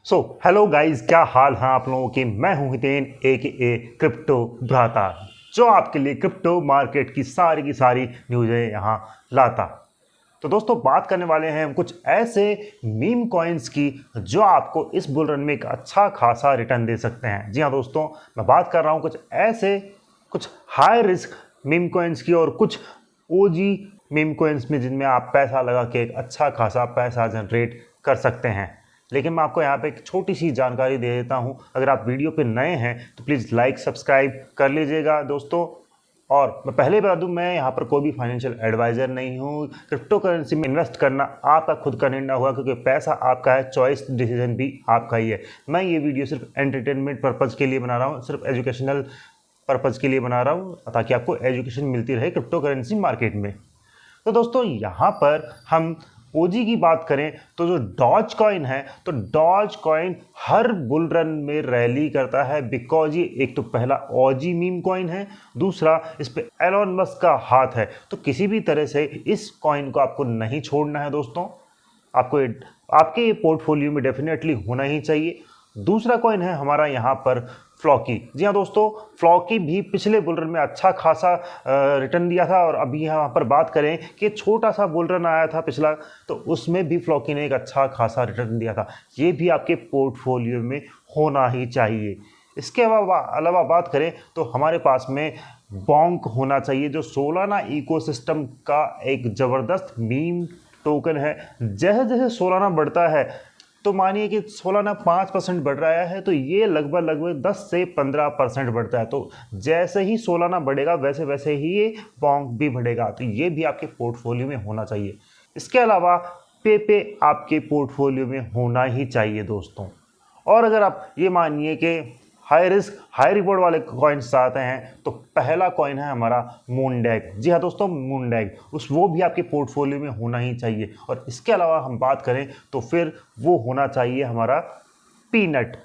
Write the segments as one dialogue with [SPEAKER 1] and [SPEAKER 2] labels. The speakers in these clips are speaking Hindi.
[SPEAKER 1] हेलो गाइस, क्या हाल है आप लोगों के। मैं हूं हितेन ए क्रिप्टो भ्राता, जो आपके लिए क्रिप्टो मार्केट की सारी न्यूज़ें यहाँ लाता। तो दोस्तों, बात करने वाले हैं हम कुछ ऐसे मीम कॉइन्स की जो आपको इस बुल रन में एक अच्छा खासा रिटर्न दे सकते हैं। जी हाँ दोस्तों, मैं बात कर रहा हूँ कुछ ऐसे कुछ हाई रिस्क मीम कॉइन्स की और कुछ ओजी मीम कॉइन्स में जिनमें आप पैसा लगा के एक अच्छा खासा पैसा जनरेट कर सकते हैं। लेकिन मैं आपको यहाँ पे एक छोटी सी जानकारी दे देता हूँ। अगर आप वीडियो पे नए हैं तो प्लीज़ लाइक सब्सक्राइब कर लीजिएगा दोस्तों। और मैं पहले ही बता दूं, मैं यहाँ पर कोई भी फाइनेंशियल एडवाइज़र नहीं हूँ। क्रिप्टो करेंसी में इन्वेस्ट करना आपका खुद का निर्णय होगा, क्योंकि पैसा आपका है, चॉइस डिसीजन भी आपका ही है। मैं ये वीडियो सिर्फ एंटरटेनमेंट पर्पज़ के लिए बना रहा हूँ, सिर्फ एजुकेशनल पर्पज़ के लिए बना रहा हूँ, ताकि आपको एजुकेशन मिलती रहे क्रिप्टो करेंसी मार्केट में। तो दोस्तों, यहाँ पर हम ओजी की बात करें तो जो डॉज कॉइन है, तो डॉज कॉइन हर बुल रन में रैली करता है, बिकॉज ये एक तो पहला ओजी मीम कॉइन है, दूसरा इस पे एलोन मस्क का हाथ है। तो किसी भी तरह से इस कॉइन को आपको नहीं छोड़ना है दोस्तों। आपको आपके ये पोर्टफोलियो में डेफिनेटली होना ही चाहिए। दूसरा कॉइन है हमारा यहाँ पर फ्लॉकी। जी हाँ दोस्तों, फ्लॉकी भी पिछले बुल रन में अच्छा खासा रिटर्न दिया था। और अभी यहाँ पर बात करें कि छोटा सा बुल रन आया था पिछला, तो उसमें भी फ्लॉकी ने एक अच्छा खासा रिटर्न दिया था। ये भी आपके पोर्टफोलियो में होना ही चाहिए। इसके अलावा बात करें तो हमारे पास में बॉन्क होना चाहिए, जो सोलाना इकोसिस्टम का एक ज़बरदस्त मीम टोकन है। जैसे जैसे सोलाना बढ़ता है, तो मानिए कि सोलाना 5% बढ़ रहा है, तो ये लगभग 10 से 15% बढ़ता है। तो जैसे ही सोलाना बढ़ेगा वैसे वैसे ही ये बॉन्क भी बढ़ेगा। तो ये भी आपके पोर्टफोलियो में होना चाहिए। इसके अलावा पे आपके पोर्टफोलियो में होना ही चाहिए दोस्तों। और अगर आप ये मानिए कि हाई रिस्क हाई रिवॉर्ड वाले कॉइन्स चाहते हैं, तो पहला कॉइन है हमारा मूनडैग। जी हाँ दोस्तों, मूनडैग वो भी आपके पोर्टफोलियो में होना ही चाहिए। और इसके अलावा हम बात करें तो फिर वो होना चाहिए हमारा पीनट।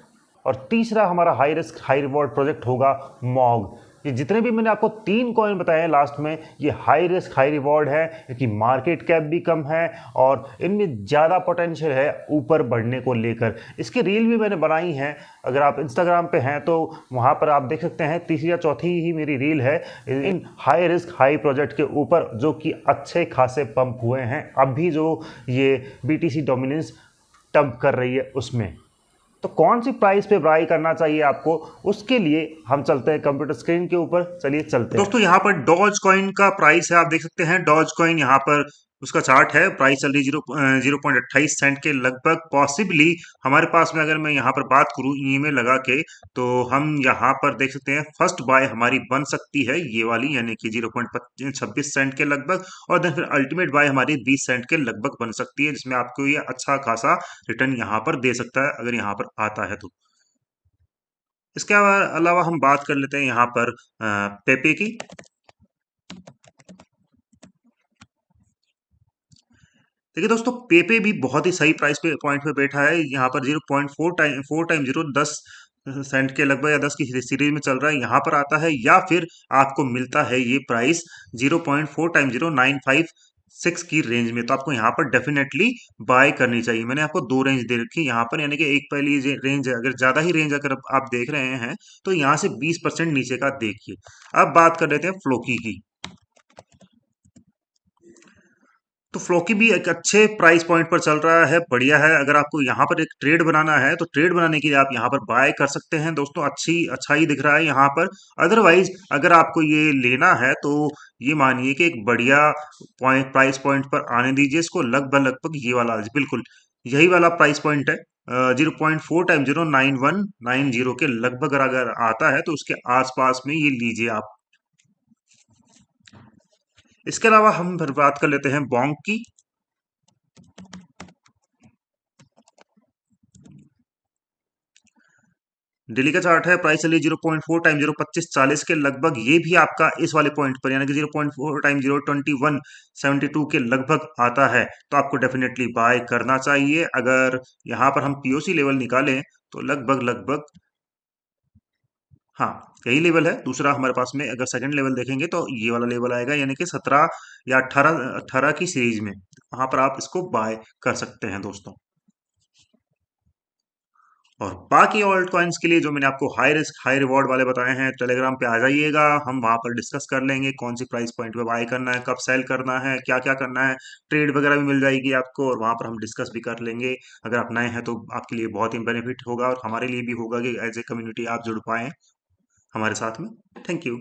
[SPEAKER 1] और तीसरा हमारा high risk high reward project होगा मॉग। ये जितने भी मैंने आपको 3 कॉइन बताए हैं लास्ट में, ये हाई रिस्क हाई रिवॉर्ड है, क्योंकि मार्केट कैप भी कम है और इनमें ज़्यादा पोटेंशियल है ऊपर बढ़ने को लेकर। इसकी रील भी मैंने बनाई है, अगर आप इंस्टाग्राम पे हैं तो वहाँ पर आप देख सकते हैं। तीसरी या चौथी ही मेरी रील है इन हाई रिस्क हाई प्रोजेक्ट के ऊपर, जो कि अच्छे खासे पंप हुए हैं अभी जो ये BTC डोमिनेंस टम्प कर रही है उसमें। तो कौन सी प्राइस पे बाई करना चाहिए आपको, उसके लिए हम चलते हैं कंप्यूटर स्क्रीन के ऊपर। चलिए चलते हैं दोस्तों। यहाँ पर डॉज कॉइन का प्राइस है, आप देख सकते हैं। डॉज कॉइन यहाँ पर उसका चार्ट है, प्राइस चल रही 0.28 सेंट के लगभग। पॉसिबली हमारे पास में अगर मैं यहाँ पर बात करूँ ई में लगा के, तो हम यहाँ पर देख सकते हैं फर्स्ट बाय हमारी बन सकती है ये वाली, यानी कि 0.26 सेंट के लगभग। और देन फिर अल्टीमेट बाय हमारी 20 सेंट के लगभग बन सकती है, जिसमें आपको ये अच्छा खासा रिटर्न यहाँ पर दे सकता है अगर यहाँ पर आता है तो। इसके अलावा हम बात कर लेते हैं यहाँ पर पेपे की। देखिए दोस्तों, पेपे भी बहुत ही सही प्राइस पे पॉइंट पे बैठा है। यहाँ पर 0.4 टाइम 0 10 सेंट के लगभग या 10 की सीरीज में चल रहा है। यहाँ पर आता है या फिर आपको मिलता है ये प्राइस 0.4 टाइम 0.956 की रेंज में। तो आपको यहाँ पर डेफिनेटली बाय करनी चाहिए। मैंने आपको 2 रेंज दे रखी है यहाँ पर, यानी कि एक पहली रेंज है, अगर ज्यादा ही रेंज अगर आप देख रहे हैं तो यहाँ से 20% नीचे का देखिए। अब बात कर लेते हैं फ्लोकी की। तो फ्लोकी भी एक अच्छे प्राइस पॉइंट पर चल रहा है, बढ़िया है। अगर आपको यहाँ पर एक ट्रेड बनाना है, तो ट्रेड बनाने के लिए आप यहाँ पर बाय कर सकते हैं दोस्तों। अच्छा ही दिख रहा है यहाँ पर। अदरवाइज अगर आपको ये लेना है, तो ये मानिए कि एक बढ़िया प्राइस पॉइंट पर आने दीजिए इसको। लगभग ये वाला बिल्कुल यही वाला प्राइस पॉइंट है। 0.4 टाइम 0.9190 के लगभग अगर आता है, तो उसके आसपास में ये लीजिए आप। इसके अलावा हम फिर बात कर लेते हैं बॉन्ग की। डेली का चार्ट है, प्राइस चलिए 0.4 टाइम 0.2540 के लगभग। ये भी आपका इस वाले पॉइंट पर, यानी कि 0.4 टाइम 0.2172 के लगभग आता है। तो आपको डेफिनेटली बाय करना चाहिए। अगर यहाँ पर हम पीओसी लेवल निकालें, तो लगभग हाँ, यही लेवल है। दूसरा हमारे पास में अगर सेकंड लेवल देखेंगे, तो ये वाला लेवल आएगा, यानी कि 17 या 18 की सीरीज में। वहां पर आप इसको बाय कर सकते हैं दोस्तों। और बाकी ऑल्ट कॉइन्स के लिए जो मैंने आपको हाई रिस्क हाई रिवॉर्ड वाले बताए हैं, टेलीग्राम पे आ जाइएगा, हम वहां पर डिस्कस कर लेंगे कौन सी प्राइस पॉइंट पे बाय करना है, कब सेल करना है, क्या क्या करना है। ट्रेड वगैरह भी मिल जाएगी आपको और वहां पर हम डिस्कस भी कर लेंगे। अगर आप नए हैं तो आपके लिए बहुत ही बेनिफिट होगा और हमारे लिए भी होगा कि एज ए कम्युनिटी आप जुड़ पाए हमारे साथ में। Thank you.